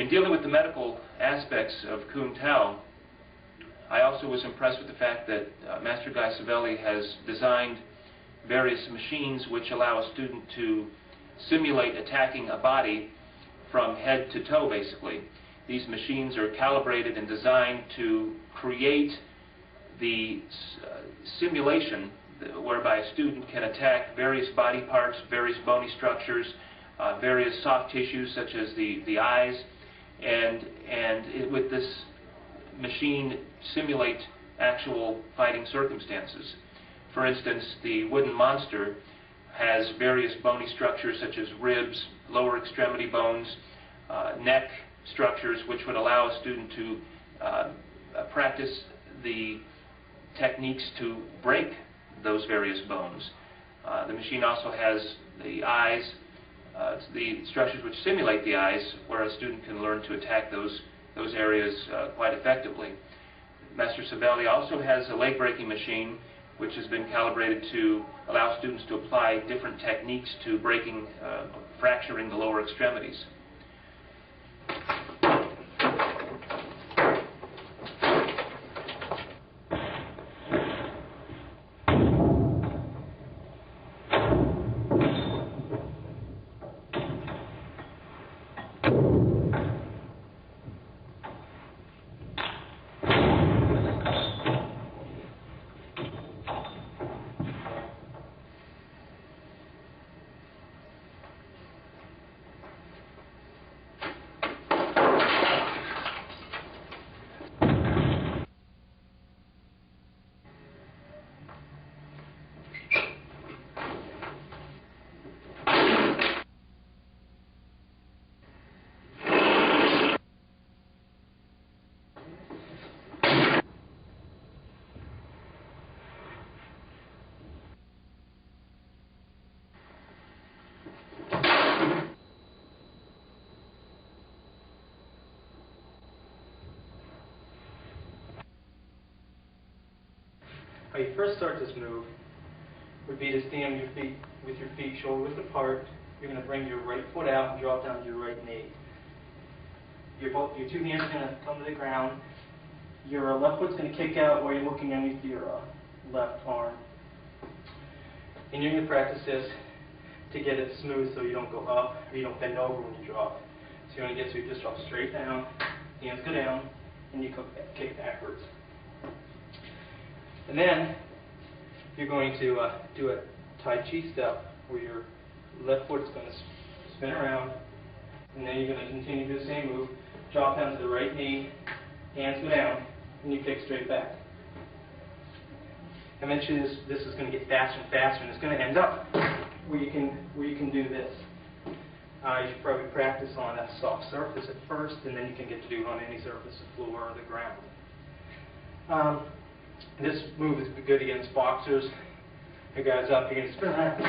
In dealing with the medical aspects of Kuhn Tao, I also was impressed with the fact that Master Guy Savelli has designed various machines which allow a student to simulate attacking a body from head to toe, basically. These machines are calibrated and designed to create the simulation whereby a student can attack various body parts, various bony structures, various soft tissues such as the eyes, and with this machine simulate actual fighting circumstances. For instance, the wooden monster has various bony structures such as ribs, lower extremity bones, neck structures, which would allow a student to practice the techniques to break those various bones. The machine also has the eyes, the structures which simulate the eyes, where a student can learn to attack those areas quite effectively. Master Savelli also has a leg-breaking machine which has been calibrated to allow students to apply different techniques to breaking, fracturing the lower extremities. How you first start this move would be to stand your feet with your feet shoulder width apart. You're going to bring your right foot out and drop down to your right knee. Your two hands are going to come to the ground. Your left foot's going to kick out while you're looking underneath your left arm. And you're going to practice this to get it smooth so you don't go up or you don't bend over when you drop. So you're going to get so you just drop straight down, hands go down, and you kick backwards. And then you're going to do a Tai Chi step where your left foot is going to spin around, and then you're going to continue to do the same move, drop down to the right knee, hands go down, and you kick straight back. Eventually this is going to get faster and faster, and it's going to end up where you can do this. You should probably practice on a soft surface at first, and then you can get to do it on any surface, the floor or the ground. This move is good against boxers. The guy's up, you're going to spin around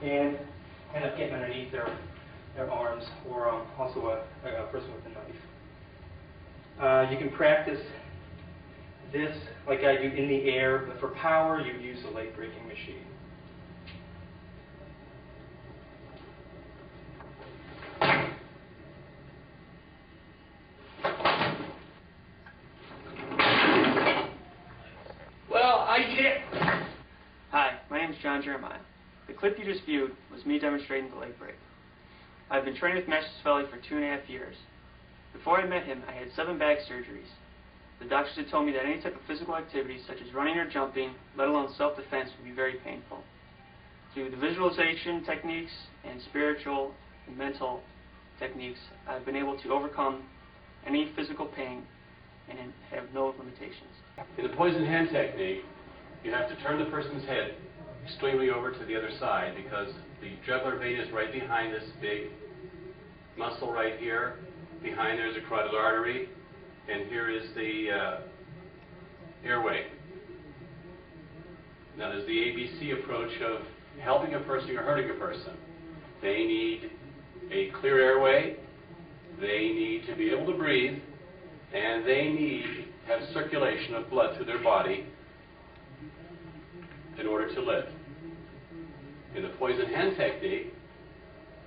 and end up getting underneath their arms, or also a person with a knife. You can practice this like I do in the air, but for power you use a leg-breaking machine. Hi, my name is John Jeremiah. The clip you just viewed was me demonstrating the leg break. I've been training with Master Savelli for 2.5 years. Before I met him, I had 7 back surgeries. The doctors had told me that any type of physical activity, such as running or jumping, let alone self-defense, would be very painful. Through the visualization techniques and spiritual and mental techniques, I've been able to overcome any physical pain and have no limitations. In the poison hand technique, you have to turn the person's head extremely over to the other side, because the jugular vein is right behind this big muscle right here. Behind there is a carotid artery, and here is the airway. Now there's the ABC approach of helping a person or hurting a person. They need a clear airway, they need to be able to breathe, and they need to have circulation of blood through their body in order to live. In the poison hand technique,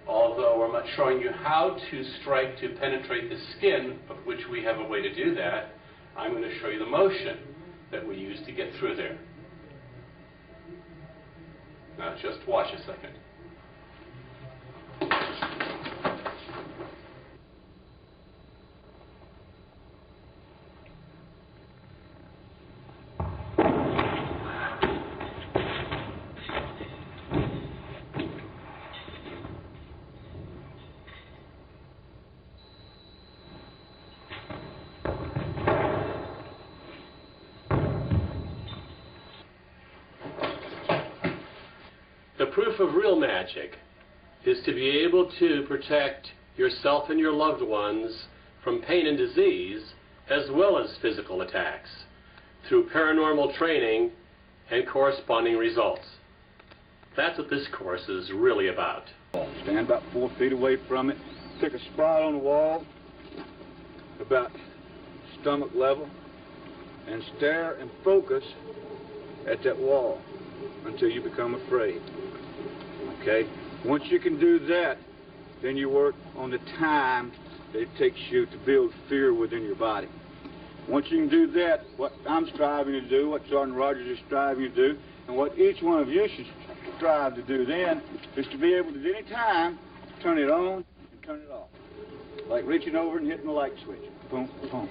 Although I'm not showing you how to strike to penetrate the skin, of which we have a way to do that, I'm going to show you the motion that we use to get through there. Now just watch a second. The proof of real magic is to be able to protect yourself and your loved ones from pain and disease, as well as physical attacks, through paranormal training and corresponding results. That's what this course is really about. Stand about 4 feet away from it, pick a spot on the wall about stomach level, and stare and focus at that wall until you become afraid. Okay? Once you can do that, then you work on the time that it takes you to build fear within your body. Once you can do that, what I'm striving to do, what Sergeant Rogers is striving to do, and what each one of you should strive to do then, is to be able to, at any time, turn it on and turn it off. Like reaching over and hitting the light switch. Boom, boom.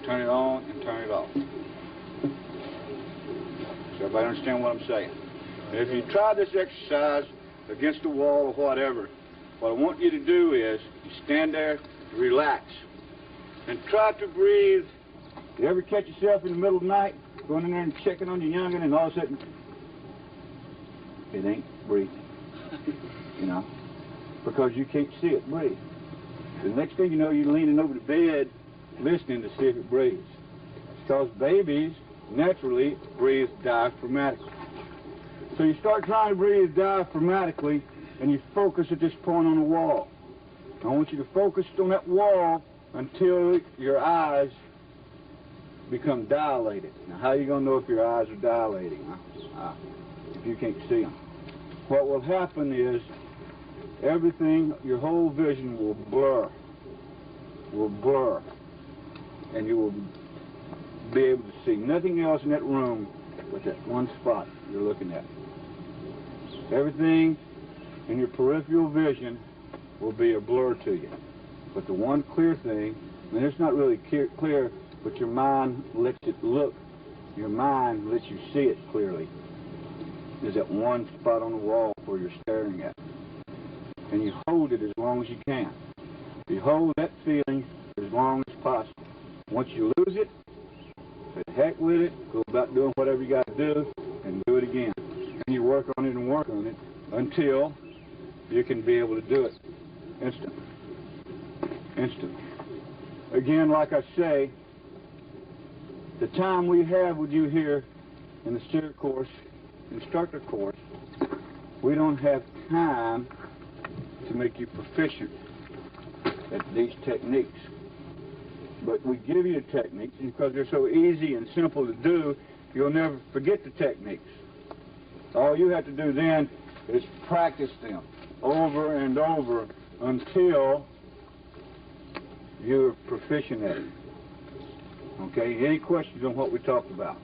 Turn it on and turn it off. Does everybody understand what I'm saying? If you try this exercise against the wall or whatever, what I want you to do is you stand there, relax, and try to breathe. You ever catch yourself in the middle of the night going in there and checking on your youngin', and all of a sudden it ain't breathing, you know, because you can't see it breathe. The next thing you know, you're leaning over the bed listening to see if it breathes. It's because babies naturally breathe diaphragmatically. So you start trying to breathe diaphragmatically, and you focus at this point on the wall. I want you to focus on that wall until your eyes become dilated. Now, how are you going to know if your eyes are dilating, if you can't see them? What will happen is everything, your whole vision will blur, and you will be able to see nothing else in that room but that one spot you're looking at. Everything in your peripheral vision will be a blur to you. But the one clear thing, and it's not really clear, but your mind lets it look, your mind lets you see it clearly, is that one spot on the wall where you're staring at. And you hold it as long as you can. You hold that feeling as long as possible. Once you lose it, the heck with it, go about doing whatever you got to do, and do it again. And you work on it and work on it until you can be able to do it instantly. Again, like I say, the time we have with you here in the SERE course, instructor course, we don't have time to make you proficient at these techniques. But we give you the techniques, and because they're so easy and simple to do, you'll never forget the techniques. All you have to do then is practice them over and over until you're proficient at it. Okay? Any questions on what we talked about?